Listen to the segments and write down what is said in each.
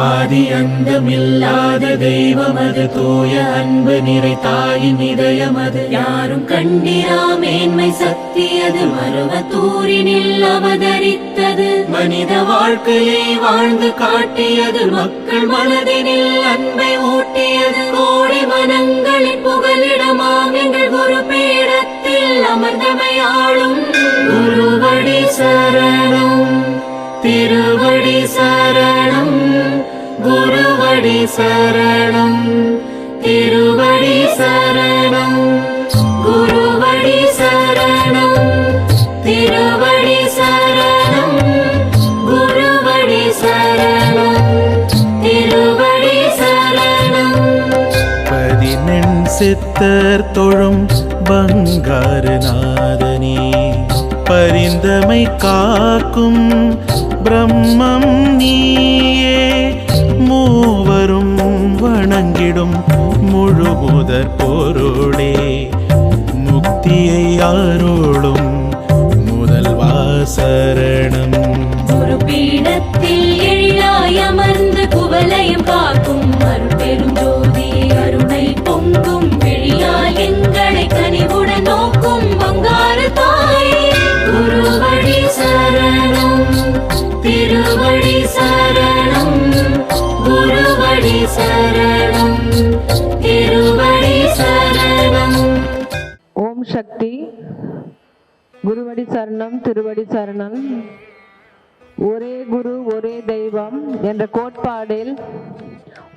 ஆதி அந்தமில்லாத தெய்வமது, தூய அன்பு நிறை தாயின் இதயமது. யாரும் கண்டிரா மேன்மை சக்தியது, மருவத்தூரினில் அவதரித்தது. மனித வாழ்க்கையை வாழ்ந்து காட்டியது, மக்கள் மனதினில் அன்பை ஊட்டியது. கோடி மனங்களின் புகலிடமாம் எங்கள் குரு பீடத்தில் அமர்ந்தமையாளும் குருவடி சரணம், திருவடி சரணம், குருவடி சரணம், திருவடி சரணம், குருவடி சரணம், திருவடி சரணம், குருவடி சரணம், திருவடி சரணம். 18 சித்தர் தொழும் பங்காரு நாதனே, பரிந்தமை காக்கும் பிரம்மம் நீயே. மூவரும் வணங்கிடும் முழுமுதற் பொருளே, முக்தியை அருளும் முதல்வா சரணம். குரு பீடத்தில் எழிலாய் அமர்ந்து குவலயம் காக்கும் அருட்பெரும் ஜோதி, அருணை பொங்கும் விழியால் எங்களை கனிவுடன் நோக்கும் பங்காரு தாயே. குருவடி சரணம், திருவடி சரணம், குருவடி சரணம், திருவடி சரணம். ஓம் சக்தி. குருவடி சரணம், திருவடி சரணம். ஒரே குரு ஒரே தெய்வம் என்ற கோட்பாடில்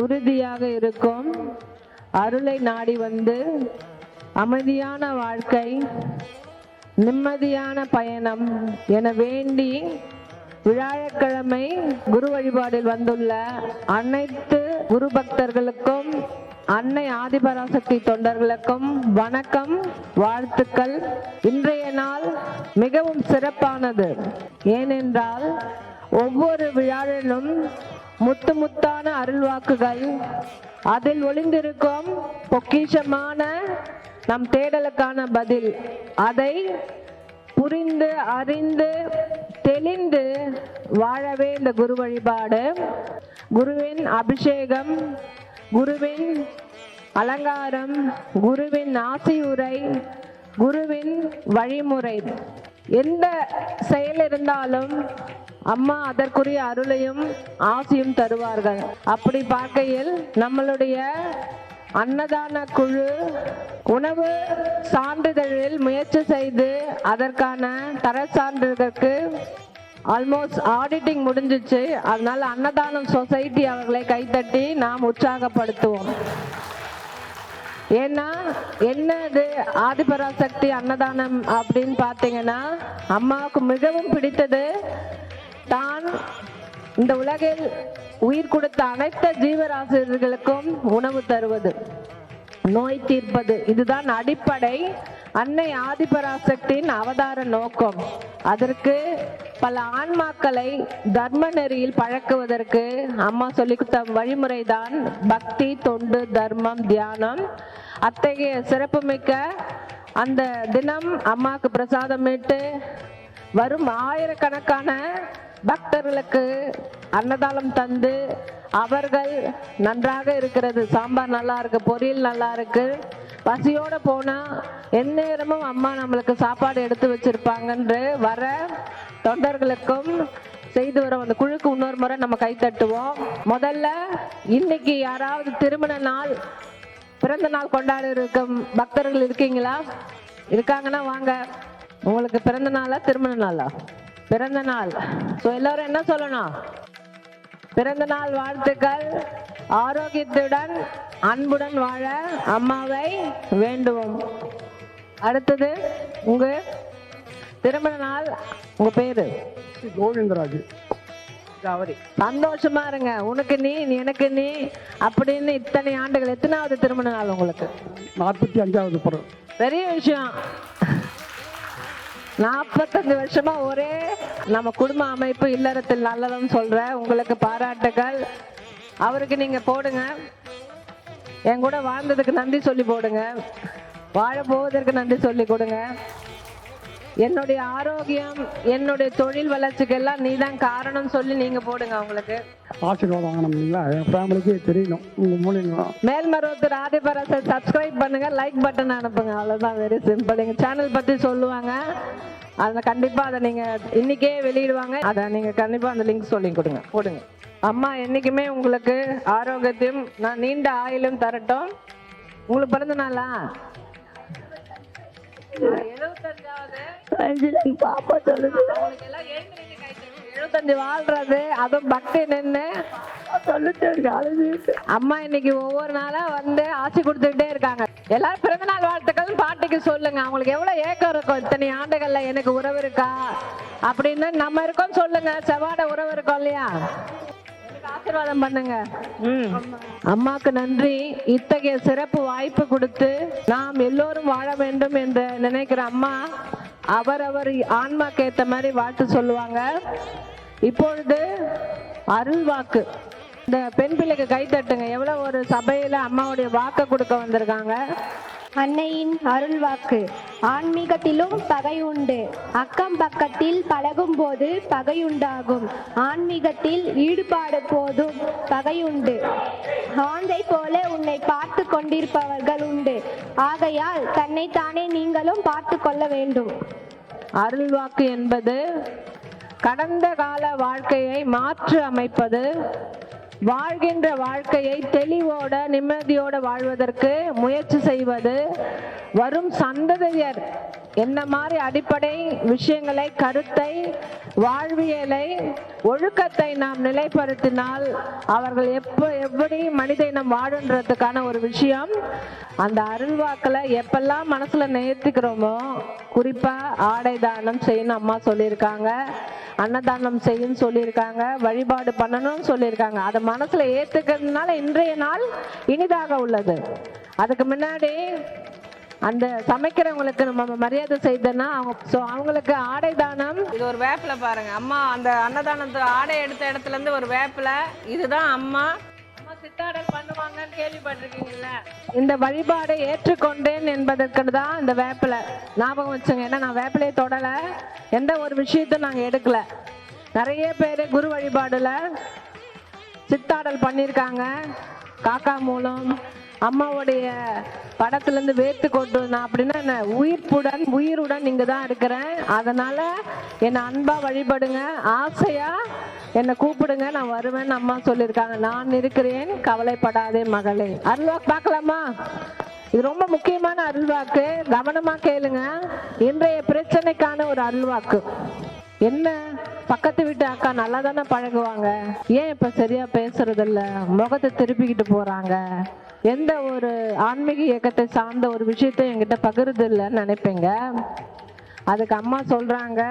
உறுதியாக இருக்கும். அருளை நாடி வந்து அமைதியான வாழ்க்கை, நிம்மதியான பயணம் என வேண்டி வியாழக்கிழமை குரு வழிபாடில் வந்துள்ள அனைத்து குரு பக்தர்களுக்கும் அன்னை ஆதிபராசக்தி தொண்டர்களுக்கும் வணக்கம், வாழ்த்துக்கள். இன்றைய நாள் மிகவும் சிறப்பானது. ஏனென்றால் ஒவ்வொரு விழாவிலும் முத்து முத்தான அருள்வாக்குகள், அதில் ஒளிந்திருக்கும் பொக்கிஷமான நம் தேடலுக்கான பதில், அதை புரிந்து அறிந்து தெளிந்து வாழவே இந்த குரு வழிபாடு. குருவின் அபிஷேகம், குருவின் அலங்காரம், குருவின் ஆசியுரை, குருவின் வழிமுறை, எந்த செயல் இருந்தாலும் அம்மா அதற்குரிய அருளையும் ஆசியும் தருவார்கள். அப்படி பார்க்கையில் நம்மளுடைய அன்னதான குழு உணவு சான்றிதழில் முயற்சி செய்து அதற்கான தர சான்றிதழுக்கு ஆல்மோஸ்ட் ஆடிட்டிங் முடிஞ்சிச்சு. அதனால அன்னதானம் சொசைட்டி அவர்களை கைத்தட்டி நாம் உற்சாகப்படுத்துவோம். ஏன்னா என்னது ஆதிபராசக்தி அன்னதானம் அப்படின்னு பார்த்தீங்கன்னா, அம்மாவுக்கு மிகவும் பிடித்தது தான் இந்த உலகில் உயிர் கொடுத்த அனைத்து ஜீவராசிகளுக்கும் உணவு தருவது, நோய் தீர்ப்பது. இதுதான் அடிப்படை அன்னை ஆதிபராசக்தியின் அவதார நோக்கம். அதற்கு பல ஆன்மாக்களை தர்ம நெறியில் பழக்குவதற்கு அம்மா சொல்லி கொடுத்த வழிமுறைதான் பக்தி, தொண்டு, தர்மம், தியானம். அத்தகைய சிறப்புமிக்க அந்த தினம் அம்மாவுக்கு பிரசாதமிட்டு வரும் ஆயிரக்கணக்கான பக்தர்களுக்கு அன்னதானம் தந்து அவர்கள் நன்றாக இருக்கிறது, சாம்பார் நல்லா இருக்கு, பொரியல் நல்லா இருக்கு, பசியோட போனா எந்நேரமும் அம்மா நம்மளுக்கு சாப்பாடு எடுத்து வச்சிருப்பாங்கன்று வர தொண்டர்களுக்கும் செய்து வர அந்த குழுக்கு இன்னொரு முறை நம்ம கை தட்டுவோம். முதல்ல இன்னைக்கு யாராவது திருமண நாள், பிறந்த நாள் கொண்டாட இருக்கும் பக்தர்கள் இருக்கீங்களா? இருக்காங்கன்னா வாங்க. உங்களுக்கு பிறந்த நாளா திருமண நாளா? பிறந்த நாள். ஸோ எல்லாரும் என்ன சொல்லணும்? பிறந்த நாள் வாழ்த்துக்கள். ஆரோக்கியத்துடன் அன்புடன் வாழ அம்மாவை வேண்டுவோம். அடுத்தது உங்க திருமண நாள், உங்க பேரு? கோவிந்தராஜ். சந்தோஷமா இருங்க. உனக்கு நீ எனக்கு நீ அப்படின்னு இத்தனை ஆண்டுகள். எத்தனாவது திருமண நாள் உங்களுக்கு? 45வது பிறகு. பெரிய விஷயம். 45 வருஷமா ஒரே நம்ம குடும்ப அமைப்பு இல்லறத்தில் நல்லதுன்னு சொல்ற உங்களுக்கு பாராட்டுகள். அவருக்கு நீங்க போடுங்க. என் கூட வாழ்ந்ததுக்கு நன்றி சொல்லி போடுங்க. வாழ போவதற்கு நன்றி சொல்லி கொடுங்க. என்னுடைய ஆரோக்கியம், என்னுடைய தொழில் வளர்ச்சிக்கெல்லாம் நீ தான் காரணம் சொல்லி நீங்க போடுங்க அவங்களுக்கு. ஆசீர்வாதம் வாங்கணும் இல்லைங்களா? என் ஃபேமிலிக்கு தெரியணும் உங்கள் மூலியமா. மேல்மருவத்தூர் ஆதிபராசை சப்ஸ்கிரைப் பண்ணுங்க, லைக் பட்டன் அனுப்புங்க, அவ்வளோதான். Very simple. எங்கள் சேனல் பற்றி சொல்லுவாங்க, அதை கண்டிப்பாக அதை நீங்கள் இன்னைக்கே வெளியிடுவாங்க, அதை நீங்கள் கண்டிப்பாக அந்த லிங்க் சொல்லி கொடுங்க, போடுங்க. அம்மா என்னைக்குமே உங்களுக்கு ஆரோக்கியத்தையும் நான் நீண்ட ஆயுளும் தரட்டும். உங்களுக்கு பிறந்த நாளா? 75 பாப்பா சொல்லுது. 75 வாழ்றது, அதுவும் பக்தி நின்று சொல்லிட்டு அம்மா இன்னைக்கு ஒவ்வொரு நாளா வந்து ஆட்சி கொடுத்துக்கிட்டே இருக்காங்க. எல்லாரும் பிறந்தநாள் வாழ்த்துக்கள் பாட்டிக்கு சொல்லுங்க. அவங்களுக்கு எவ்வளவு ஏக்கம் இருக்கும், இத்தனை ஆண்டுகள்ல எனக்கு உறவு இருக்கா அப்படின்னு. நம்ம இருக்கோம் சொல்லுங்க, செவ்வாட உறவு இருக்கோம் இல்லையா? ஆசீர்வாதம் பண்ணுங்க. அம்மாக்கு நன்றி. இத்தகைய சிறப்பு வாய்ப்பு கொடுத்து நாம் எல்லோரும் வாழ வேண்டும் என்று நினைக்கிற அம்மா அவரவர் ஆன்மாக்கு ஏத்த மாதிரி வாழ்த்து சொல்லுவாங்க. இப்பொழுது அருள் வாக்கு. இந்த பெண் பிள்ளைக்கு கை தட்டுங்க. எவ்வளவு ஒரு சபையில அம்மாவுடைய வாக்கு கொடுக்க வந்திருக்காங்க. அன்னையின் அருள் வாக்கு. ஆன்மீகத்திலும் பகை உண்டு. அக்கம் பக்கத்தில் பழகும் போது பகையுண்டாகும். ஆன்மீகத்தில் ஈடுபாடு போதும் பகையுண்டு. ஆந்தை போல உன்னை பார்த்து கொண்டிருப்பவர்கள் உண்டு. ஆகையால் தன்னைத்தானே நீங்களும் பார்த்து கொள்ள வேண்டும். அருள் வாக்கு என்பது கடந்த கால வாழ்க்கையை மாற்றி அமைப்பது, வாழ்கின்ற வாழ்க்கையை தெளிவோட நிம்மதியோட வாழ்வதற்கு முயற்சி செய்வது, வரும் சந்ததியர் என்ன மாதிரி அடிப்படை விஷயங்களை, கருத்தை, வாழ்வியலை, ஒழுக்கத்தை நாம் நிலைப்படுத்தினால் அவர்கள் எப்படி மனித இனம் வாழுன்றதுக்கான ஒரு விஷயம். அந்த அருள்வாக்கில் எப்பெல்லாம் மனசுல நேர்த்திக்கிறோமோ, குறிப்பா ஆடை தானம் செய்யணும் அம்மா சொல்லியிருக்காங்க, அன்னதானம் செய்யும் சொல்லியிருக்காங்க, வழிபாடு பண்ணணும்னு சொல்லியிருக்காங்க. அதை மனசுல ஏத்துக்கிறதுனால இன்றைய நாள் இனிதாக உள்ளது. அதுக்கு முன்னாடி அந்த சமைக்கிறவங்களுக்கு நம்ம மரியாதை செய்தோன்னா அவங்களுக்கு ஆடை தானம். இது ஒரு வேப்பில பாருங்க, அம்மா அந்த அன்னதானத்து ஆடை எடுத்த இடத்துல இருந்து ஒரு வேப்பில. இதுதான் அம்மா சித்தாடல் பண்ணுவாங்கன்னு கேள்விப்பட்டிருக்கீங்கல்ல. இந்த வழிபாடை ஏற்றுக்கொண்டேன் என்பதற்கு தான் இந்த வேப்பில. ஞாபகம் வச்சுங்க. ஏன்னா நான் வேப்பிலையை தொடலை, எந்த ஒரு விஷயத்தையும் நாங்கள் எடுக்கல. நிறைய பேர் குரு வழிபாடுல சித்தாடல் பண்ணியிருக்காங்க. காக்கா மூலம் அம்மாவுடைய படத்துலேருந்து வேர்த்து கொண்டு நான் அப்படின்னா என்ன உயிருடன் இங்கே தான் இருக்கிறேன். அதனால என்னை அன்பா வழிபடுங்க, ஆசையா என்னை கூப்பிடுங்க, நான் வருவேன்னு அம்மா சொல்லியிருக்காங்க. நான் இருக்கிறேன், கவலைப்படாதே மகளே. அருள்வாக்கு பார்க்கலாமா? இது ரொம்ப முக்கியமான அருள்வாக்கு, கவனமா கேளுங்க. இன்றைய பிரச்சனைக்கான ஒரு அருள்வாக்கு. என்ன, பக்கத்து வீட்டு அக்கா நல்லா தானே பழகுவாங்க, ஏன் இப்ப சரியா பேசுறது இல்ல, முகத்தை திருப்பிக்கிட்டு போறாங்க, எந்த ஒரு ஆன்மீக இயக்கத்தை சார்ந்த ஒரு விஷயத்த என்கிட்ட பகிர்றது இல்லைன்னு நினைப்பீங்க. அதுக்கு அம்மா சொல்றாங்க,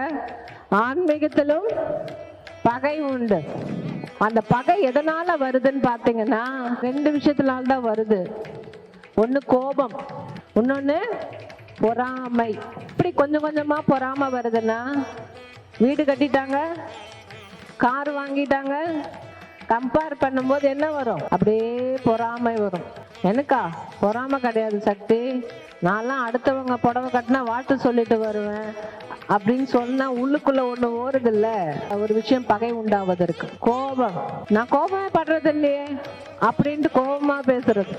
ஆன்மீகத்திலும் பகை உண்டு. அந்த பகை எதனால வருதுன்னு பாத்தீங்கன்னா 2 விஷயத்தினால தான் வருது. ஒண்ணு கோபம், இன்னொன்னு பொறாமை. இப்படி கொஞ்சம் கொஞ்சமா பொறாமை வருதுன்னா, வீடு கட்டிட்டாங்க, கார் வாங்கிட்டாங்க, கம்பேர் பண்ணும்போது என்ன வரும்? அப்படியே பொறாமை வரும். எனக்கா பொறாமை கிடையாது சக்தி, நான்லாம் அடுத்தவங்க புடவை கட்டினா வாழ்த்து சொல்லிட்டு வருவேன் அப்படின்னு சொன்னா உள்ளுக்குள்ள ஒண்ணு ஓடுது இல்ல, ஒரு விஷயம் பகை உண்டாவதற்கு. கோபம், நான் கோபமே படுறது இல்லையே அப்படின்ட்டு கோபமா பேசுறது.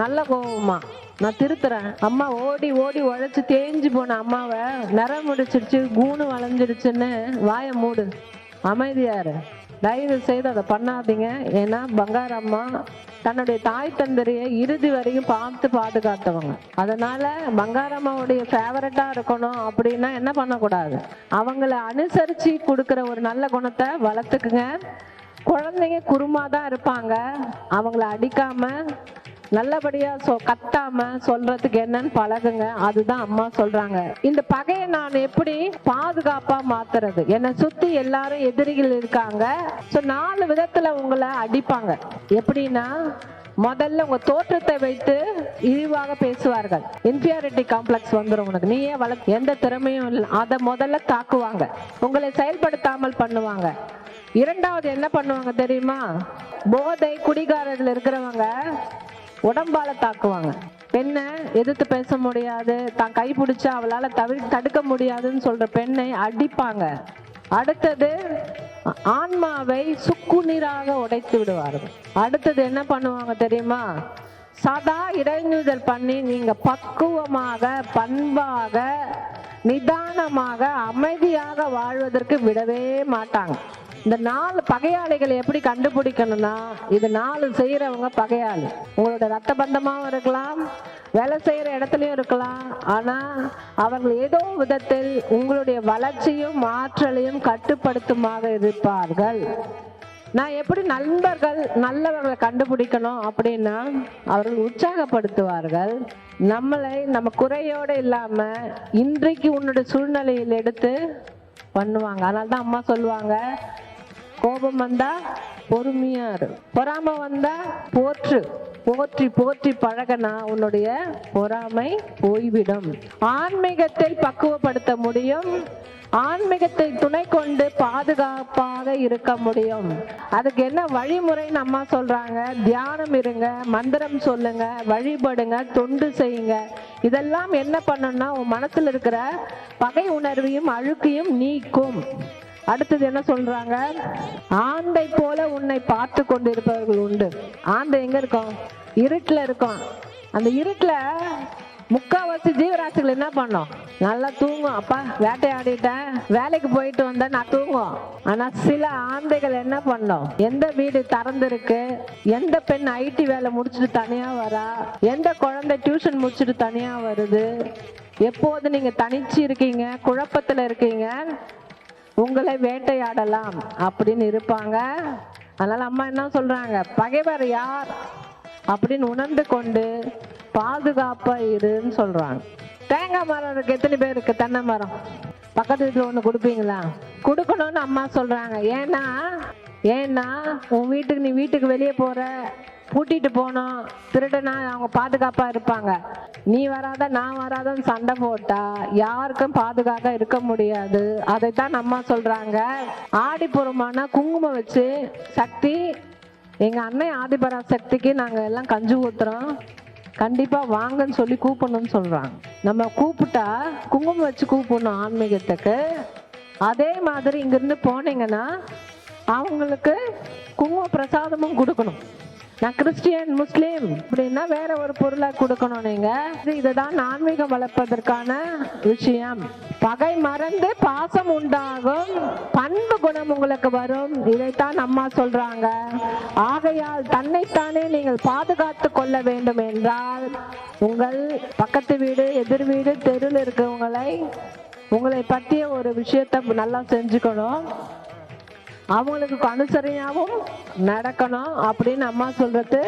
நல்ல கோபமா நான் திருத்துறேன். அம்மா ஓடி ஓடி உழைச்சு தேஞ்சு போன அம்மாவை நிறம் முடிச்சிருச்சு, கூணு வளைஞ்சிடுச்சுன்னு வாய மூடு, அமைதியாரு. தயவு செய்து அதை பண்ணாதீங்க. ஏன்னா பங்காரு அம்மா தன்னுடைய தாய் தந்தரைய இறுதி வரையும் பார்த்து பாதுகாத்தவங்க. அதனால பங்காரம்மாவுடைய ஃபேவரட்டா இருக்கணும் அப்படின்னா என்ன பண்ணக்கூடாது, அவங்கள அனுசரிச்சு கொடுக்குற ஒரு நல்ல குணத்தை வளர்த்துக்குங்க. குழந்தைங்க குருமாதான் இருப்பாங்க, அவங்கள அடிக்காம நல்லபடியா கத்தாம சொல்றதுக்கு என்னன்னு பழகுங்க. அதுதான் அம்மா சொல்றாங்க. இந்த பகையை நான் எப்படி பாதுகாப்பா மாத்துறது? என்னை சுத்தி எல்லாரும் எதிரிகள் இருக்காங்க. 4 விதத்துல உங்களை அடிப்பாங்க. எப்படின்னா, முதல்ல உங்க தோற்றத்தை வைத்து இழிவாக பேசுவார்கள். இன்ஃபீரியாரிட்டி காம்ப்ளெக்ஸ் வந்துடும் உனக்கு, நீயே எந்த திறமையும் இல்லை, அதை முதல்ல தாக்குவாங்க. உங்களை செயல்படுத்தாமல் பண்ணுவாங்க. 2வது என்ன பண்ணுவாங்க தெரியுமா? போதை குடிகாரர்கள் இருக்கிறவங்க உடம்பால தாக்குவாங்க. பெண்ணை எதிர்த்து பேச முடியாது, தான் கை பிடிச்சா அவளால தடுக்க முடியாதுன்னு சொல்ற பெண்ணை அடிப்பாங்க. அடுத்தது ஆன்மாவை சுக்குநீராக உடைத்து விடுவார்கள். அடுத்தது என்ன பண்ணுவாங்க தெரியுமா? சதா இடைநிறுதல் பண்ணி நீங்க பக்குவமாக, பண்பாக, நிதானமாக, அமைதியாக வாழ்வதற்கு விடவே மாட்டாங்க. இந்த 4 பகையாளிகளை எப்படி கண்டுபிடிக்கணும்னா, இது 4 செய்யறவங்க பகையாளி. உங்களோட ரத்த பந்தமாகவும் இருக்கலாம், வேலை செய்யற இடத்துலயும் இருக்கலாம். ஆனா அவர்கள் ஏதோ விதத்தில் உங்களுடைய வளர்ச்சியும் ஆற்றலையும் கட்டுப்படுத்துமாக இருப்பார்கள். நான் எப்படி நண்பர்கள் நல்லவர்களை கண்டுபிடிக்கணும் அப்படின்னா, அவர்கள் உற்சாகப்படுத்துவார்கள். நம்ம குறையோடு இல்லாம இன்றைக்கு உன்னுடைய சூழ்நிலையில் எடுத்து பண்ணுவாங்க. அதனால தான் அம்மா சொல்லுவாங்க, கோபம் வந்தா பொறுமையா இரு, பொறாமை வந்தா போற்று, போற்றி போற்றி பழகனா உன்னுடைய பொறாமை போய்விடும். ஆன்மீகத்தை பக்குவப்படுத்த முடியும், ஆன்மீகத்தை துணை கொண்டு பாதுகாப்பாக இருக்க முடியும். அதுக்கு என்ன வழிமுறைன்னு அம்மா சொல்றாங்க? தியானம் இருங்க, மந்திரம் சொல்லுங்க, வழிபடுங்க, தொண்டு செய்யுங்க. இதெல்லாம் என்ன பண்ணணும்னா உன் மனசுல இருக்கிற பகை உணர்வையும் அழுக்கையும் நீக்கும். அடுத்தது என்ன சொல்றாங்க? ஆந்தை போல உன்னை பார்த்து கொண்டு இருப்பவர்கள் உண்டு. ஆந்தை எங்க இருக்கும்? இருட்டுல இருக்கும். அந்த இருட்டுல முக்காவாசி ஜீவராசிகள் என்ன பண்ணும்? நல்லா தூங்கும். அப்பா வேட்டையாடிட்டேன், வேலைக்கு போயிட்டு வந்தேன், நான் தூங்கும். ஆனா சில ஆந்தைகள் என்ன பண்ணும்? எந்த வீடு திறந்திருக்கு, எந்த பெண் ஐடி வேலை முடிச்சுட்டு தனியா வரா, எந்த குழந்தை டியூஷன் முடிச்சுட்டு தனியா வருது, எப்போது நீங்க தனிச்சு இருக்கீங்க, குழப்பத்துல இருக்கீங்க, உங்களை வேட்டையாடலாம் அப்படின்னு இருப்பாங்க. அதனால அம்மா என்ன சொல்றாங்க? பகைவர் யார் அப்படின்னு உணர்ந்து கொண்டு பாதுகாப்பா இருன்னு சொல்றாங்க. தேங்காய் மரம் இருக்கு, எத்தனை பேர் இருக்கு? தென்னை மரம் பக்கத்து வீட்டுல ஒண்ணு கொடுப்பீங்களா? கொடுக்கணும்னு அம்மா சொல்றாங்க. ஏன்னா உன் வீட்டுக்கு, நீ வீட்டுக்கு வெளியே போற, பூட்டிட்டு போனோம், திருடனா அவங்க பாதுகாப்பா இருப்பாங்க. நீ வராத நான் வராதன்னு சண்டை போட்டா யாருக்கும் பாதுகாப்பா இருக்க முடியாது. அதைத்தான் அம்மா சொல்றாங்க. ஆடிப்புறமான குங்குமம் வச்சு, சக்தி எங்க அண்ணன் ஆதிபராசக்திக்கு நாங்க எல்லாம் கஞ்சி ஊத்துறோம், கண்டிப்பா வாங்கன்னு சொல்லி கூப்பிடணும்னு சொல்றாங்க. நம்ம கூப்பிட்டா குங்குமம் வச்சு கூப்பிடணும் ஆன்மீகத்துக்கு. அதே மாதிரி இங்கிருந்து போனீங்கன்னா அவங்களுக்கு குங்கும பிரசாதமும் கொடுக்கணும். நான் கிறிஸ்டியன், முஸ்லீம் அப்படின்னா வேற ஒரு பொருளை கொடுக்கணும். நீங்க இதுதான் ஆன்மீகம் வளர்ப்பதற்கான விஷயம். பகை மறந்து பாசம் உண்டாகும், பண்பு குணம் உங்களுக்கு வரும். இதைத்தான் அம்மா சொல்றாங்க. ஆகையால் தன்னைத்தானே நீங்கள் பாதுகாத்து கொள்ள வேண்டும் என்றால் உங்கள் பக்கத்து வீடு, எதிர் வீடு, தெருவில் இருக்கவங்களை, உங்களை பற்றிய ஒரு விஷயத்த நல்லா செஞ்சுக்கணும், அவங்களுக்கு அனுசரணையாகவும் நடக்கணும் அப்படின்னு அம்மா சொல்றது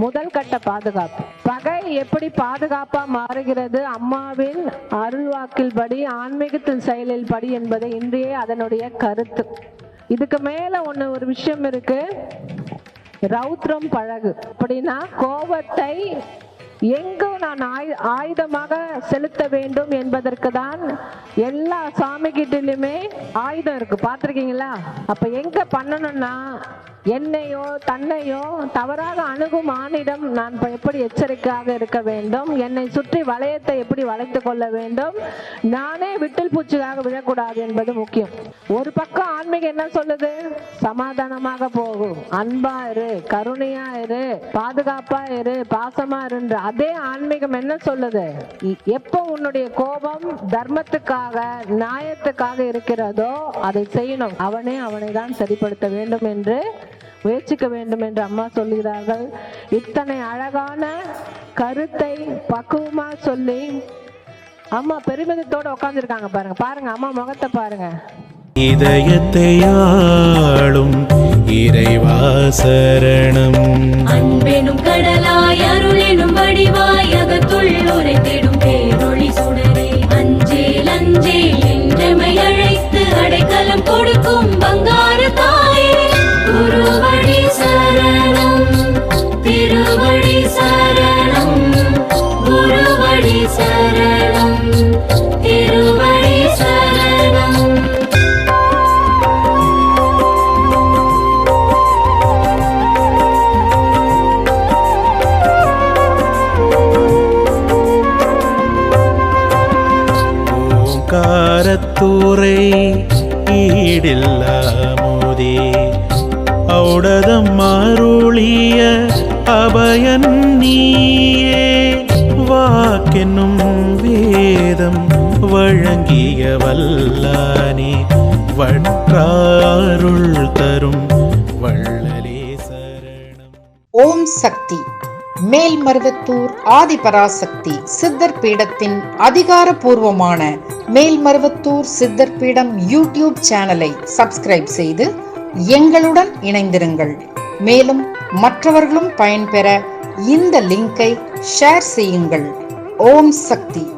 முதல் கட்ட பாதுகாப்பு. பகை எப்படி பாதுகாப்பா மாறுகிறது? அம்மாவின் அருள்வாக்கில் படி, ஆன்மீகத்தின் செயலில் படி என்பதை இன்றைய அதனுடைய கருத்து. இதுக்கு மேல ஒரு விஷயம் இருக்கு. ரௌத்ரம் பழகு அப்படின்னா கோபத்தை எங்கு நான் ஆயுதமாக செலுத்த வேண்டும் என்பதற்கு தான் எல்லா சாமி கிட்டிலுமே ஆயுதம் இருக்கு. பார்த்திருக்கீங்களா? அப்ப எங்க பண்ணணும்னா, என்னையோ தன்னையோ தவறாக அணுகும் ஆணிடம் நான் எப்படி எச்சரிக்கையாக இருக்க வேண்டும், என்னை சுற்றி வளையத்தை எப்படி வளைத்து கொள்ள வேண்டும், நானே விட்டில் பூச்சியாக விழக்கூடாது என்பது முக்கியம். ஒரு பக்கம் ஆன்மீகம் என்ன சொல்லுது? சமாதானமாக போகும், அன்பா இரு, கருணையா இரு, பாதுகாப்பா இரு, பாசமா இருன்ற. அதே ஆன்மீகம் என்ன சொல்லுது? எப்போ உன்னுடைய கோபம் தர்மத்துக்காக, நியாயத்துக்காக இருக்கிறதோ அதை செய்யணும். அவனை தான் சரிப்படுத்த வேண்டும் என்று முயற்சிக்க வேண்டும் என்று அம்மா சொல்கிறார்கள். இத்தனை அழகான கருத்தை பக்குவமா சொல்லி அம்மா பெருமிதத்தோட உட்கார்ந்துருக்காங்க. பாருங்க அம்மா முகத்தை பாருங்க. இதயத்தை ஆளும் இறைவா சரணம். அன்பெனும் கடலாய் அருளெனும் வடிவாய் அகத்துள் உரைத்திடும் பேரொளி சுடரே, அஞ்சேல் அஞ்சேல் என்றமை அழைத்து அடைக்கலம் கொடுக்கும் பங்கார தாயே, குருவடி சரணம், திருவடி சரணம், குருவடி சரணம், திருவடி சரணம். ஓடதம் அருளிய அபயன் நீயே, வாக்கென்னும் வேதம் வழங்கிய வல்லானே, வற்றாருள் தரும் வள்ளலே சரணம். ஓம் சக்தி. மேல்மருவத்தூர் ஆதிபராசக்தி சித்தர் பீடத்தின் அதிகாரபூர்வமான மேல்மருவத்தூர் சித்தர் பீடம் யூடியூப் சேனலை சப்ஸ்கிரைப் செய்து எங்களுடன் இணைந்திருங்கள். மேலும் மற்றவர்களும் பயன்பெற இந்த லிங்கை ஷேர் செய்யுங்கள். ஓம் சக்தி.